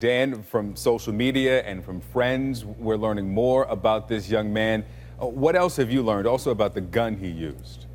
Dan, from social media and from friends, we're learning more about this young man. What else have you learned also about the gun he used?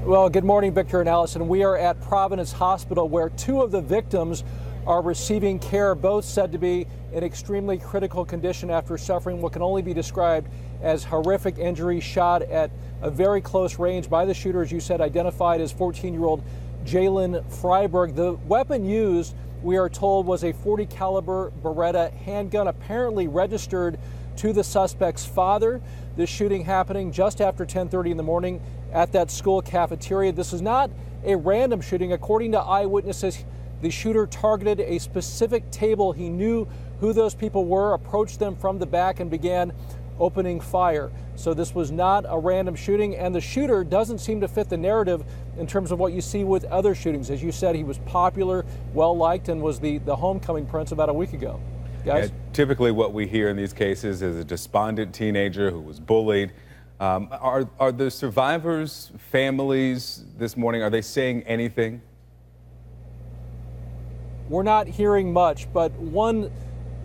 Well, good morning, Victor and Allison. We are at Providence Hospital where two of the victims are receiving care, both said to be in extremely critical condition after suffering what can only be described as horrific injuries shot at a very close range by the shooter, as you said, identified as 14-year-old Jalen Freiberg. The weapon used, we are told, was a .40 caliber Beretta handgun, apparently registered to the suspect's father. This shooting happening just after 10:30 in the morning at that school cafeteria. This is not a random shooting. According to eyewitnesses, the shooter targeted a specific table. He knew who those people were, approached them from the back, and began opening fire. So this was not a random shooting, and the shooter doesn't seem to fit the narrative in terms of what you see with other shootings. As you said, he was popular, well-liked, and was the homecoming prince about a week ago. Guys? Yeah, typically what we hear in these cases is a despondent teenager who was bullied. Are the survivors' families this morning, are they saying anything? We're not hearing much, but one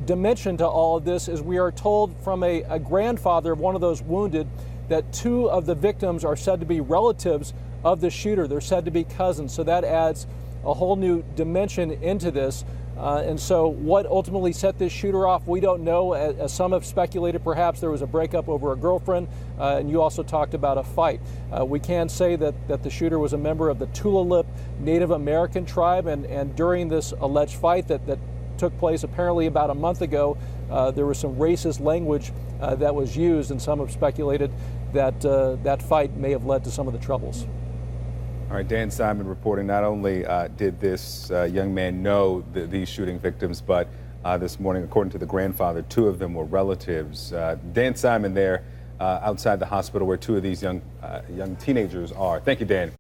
dimension to all of this is we are told from a grandfather of one of those wounded that two of the victims are said to be relatives of the shooter. They're said to be cousins, so that adds a whole new dimension into this. And so what ultimately set this shooter off, we don't know. As some have speculated, perhaps there was a breakup over a girlfriend, and you also talked about a fight. We can say that the shooter was a member of the Tulalip Native American tribe, and during this alleged fight that took place apparently about a month ago, there was some racist language that was used, and some have speculated that that fight may have led to some of the troubles. All right, Dan Simon reporting. Not only did this young man know these shooting victims, but this morning, according to the grandfather, two of them were relatives. Dan Simon there outside the hospital where two of these young teenagers are. Thank you, Dan.